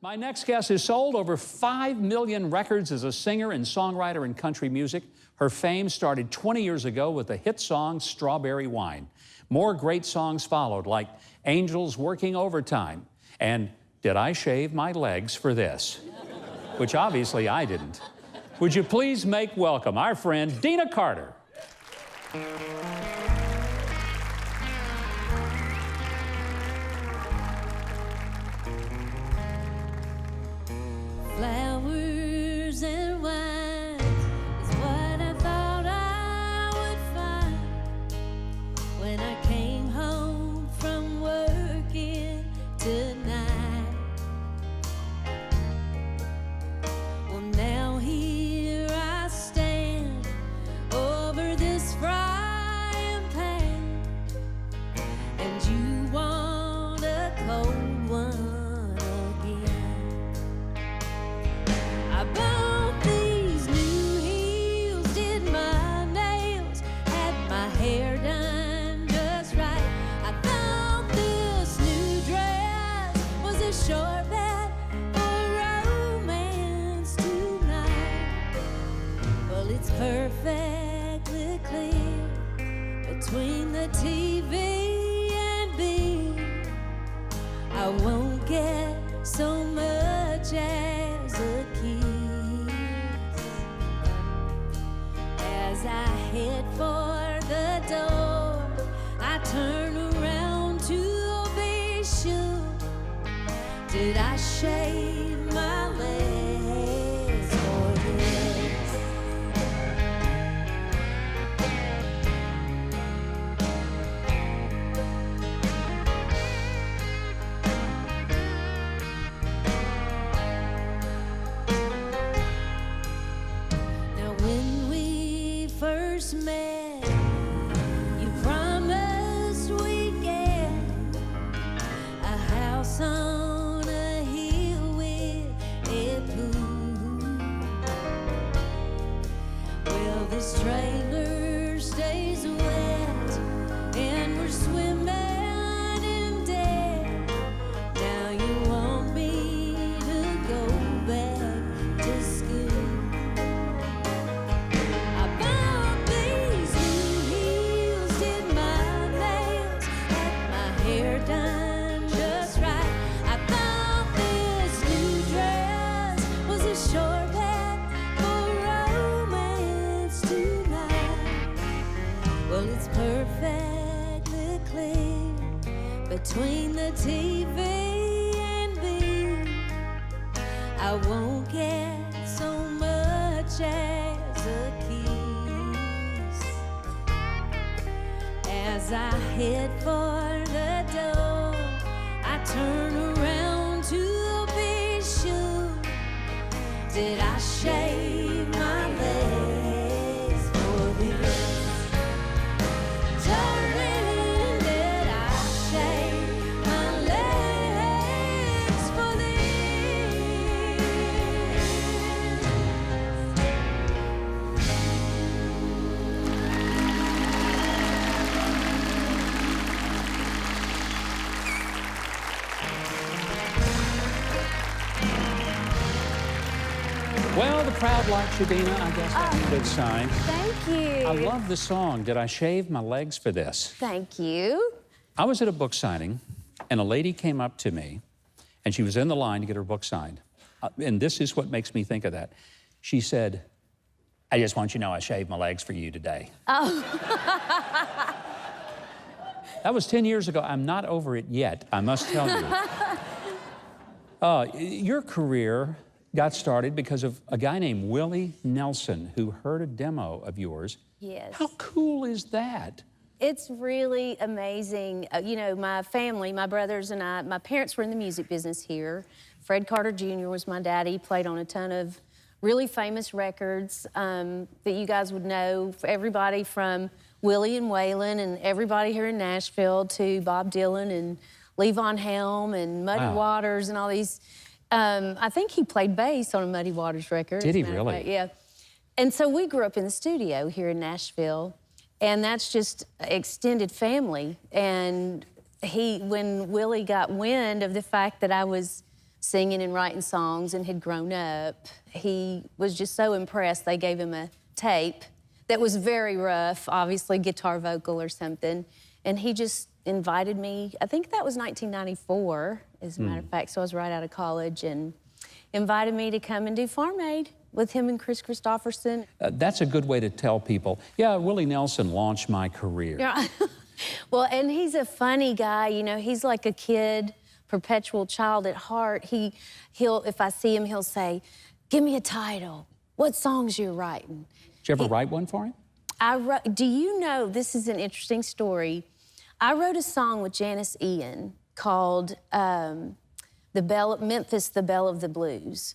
My next guest has sold over 5 million records as a singer and songwriter in country music. Her fame started 20 years ago with the hit song Strawberry Wine. More great songs followed, like Angels Working Overtime and Did I Shave My Legs for This? Which obviously I didn't. Would you please make welcome our friend Deana Carter. Flowers and wine is what I thought I would find when I came home from working tonight. Well, now here I stand over this frying pan, and you want a cold one. I bought these new heels, did my nails, had my hair done just right. I thought this new dress was a short bet for romance tonight. Well, it's perfectly clear between the TV and me, I won't get so much as a kiss. As I head for the door, I turn around to be sure. Did I shave my legs for this? Now when we first met, you promised we'd get a house on a hill with a pool. Well, this trailer stays wet and we're swimming in debt. Now you want me to go back to school. I bought these new heels, did my nails, had my hair done just right. I thought this new dress was a short bet for romance tonight. Well, it's perfectly clear between the TV and me, I won't get so much as a kiss. As I head for the door, I turn around to be sure. Did I shave my legs for this? Darling, did I shave my legs for this? Well, the crowd likes you, Deana. I guess that's a good sign. Thank you. I love the song, Did I Shave My Legs for This? Thank you. I was at a book signing, and a lady came up to me, and she was in the line to get her book signed. And this is what makes me think of that. She said, I just want you to know I shaved my legs for you today. Oh. That was 10 years ago. I'm not over it yet, I must tell you. Your career got started because of a guy named Willie Nelson who heard a demo of yours. Yes. How cool is that? It's really amazing. You know, my family, my brothers and I, my parents were in the music business here. Fred Carter Jr. was my daddy, played on a ton of really famous records that you guys would know. Everybody from Willie and Waylon and everybody here in Nashville to Bob Dylan and Levon Helm and Muddy Waters and all these. I think he played bass on a Muddy Waters record. Did he really? Yeah. And so we grew up in the studio here in Nashville, and that's just extended family. And when Willie got wind of the fact that I was singing and writing songs and had grown up. He was just so impressed. They gave him a tape that was very rough, obviously guitar vocal or something. And he just invited me, I think that was 1994, as a matter of fact, so I was right out of college, and invited me to come and do Farm Aid with him and Chris Christopherson. That's a good way to tell people, yeah, Willie Nelson launched my career. Yeah. Well, and he's a funny guy, you know, he's like a kid, perpetual child at heart. He'll, if I see him, he'll say, give me a title. What songs you're writing? Did you ever write one for him? Do you know, this is an interesting story. I wrote a song with Janice Ian called Memphis, the Belle of the Blues.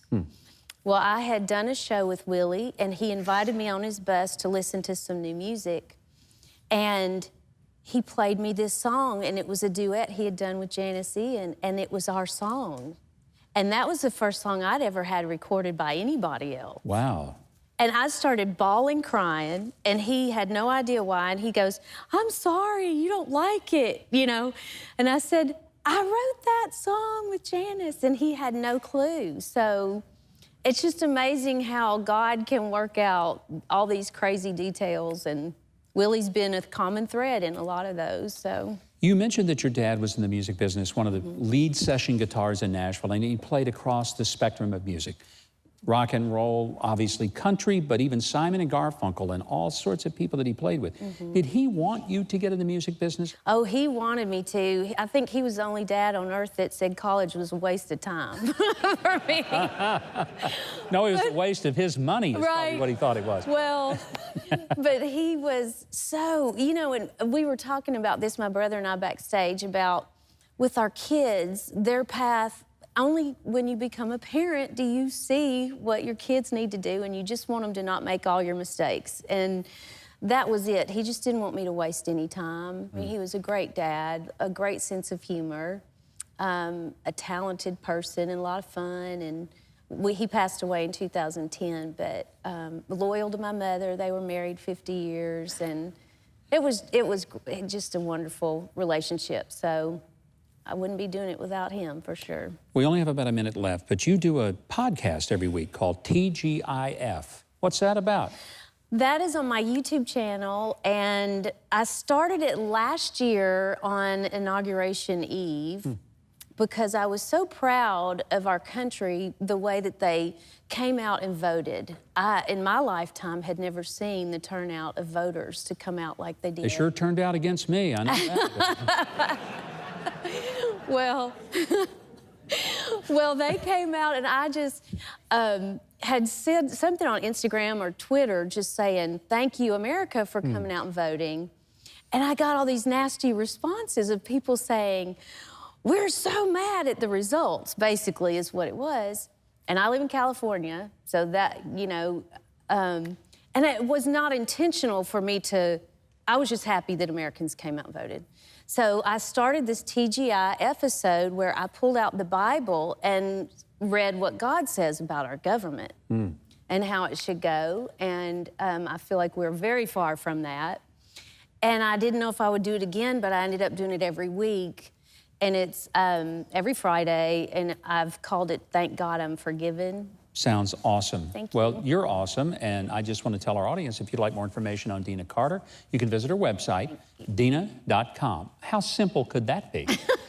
Well, I had done a show with Willie, and he invited me on his bus to listen to some new music. And he played me this song, and it was a duet he had done with Janice Ian, and it was our song. And that was the first song I'd ever had recorded by anybody else. Wow. And I started bawling, crying, and he had no idea why. And he goes, I'm sorry, you don't like it, you know? And I said, I wrote that song with Janice, and he had no clue. So it's just amazing how God can work out all these crazy details, and Willie's been a common thread in a lot of those, so. You mentioned that your dad was in the music business, one of the lead session guitars in Nashville, and he played across the spectrum of music. Rock and roll, obviously country, but even Simon and Garfunkel and all sorts of people that he played with. Did he want you to get in the music business? Oh, he wanted me to. I think he was the only dad on earth that said college was a waste of time for me. No, it was a waste of his money is probably what he thought it was. Well, but he was so, you know, and we were talking about this, my brother and I backstage, about with our kids, their path. Only when you become a parent do you see what your kids need to do, and you just want them to not make all your mistakes. And that was it. He just didn't want me to waste any time. I mean, he was a great dad, a great sense of humor, a talented person, and a lot of fun. And he passed away in 2010, but loyal to my mother. They were married 50 years, and it was just a wonderful relationship. So I wouldn't be doing it without him, for sure. We only have about a minute left, but you do a podcast every week called TGIF. What's that about? That is on my YouTube channel, and I started it last year on Inauguration Eve because I was so proud of our country, the way that they came out and voted. I, in my lifetime, had never seen the turnout of voters to come out like they did. They sure turned out against me, I know that. Well, they came out, and I just had said something on Instagram or Twitter just saying, thank you, America, for coming out and voting. And I got all these nasty responses of people saying, we're so mad at the results, basically, is what it was. And I live in California, so that, you know, and it was not intentional for me to, I was just happy that Americans came out and voted. So I started this TGI episode where I pulled out the Bible and read what God says about our government and how it should go. And I feel like we're very far from that. And I didn't know if I would do it again, but I ended up doing it every week. And it's every Friday, and I've called it Thank God I'm Forgiven. Sounds awesome. Thank you. Well, you're awesome, and I just want to tell our audience, if you'd like more information on Deana Carter, you can visit her website, Deana.com. How simple could that be?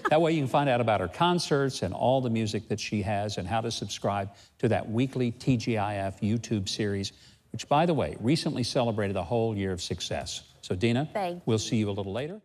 That way you can find out about her concerts and all the music that she has and how to subscribe to that weekly TGIF YouTube series, which, by the way, recently celebrated a whole year of success. So, Deana, we'll see you a little later.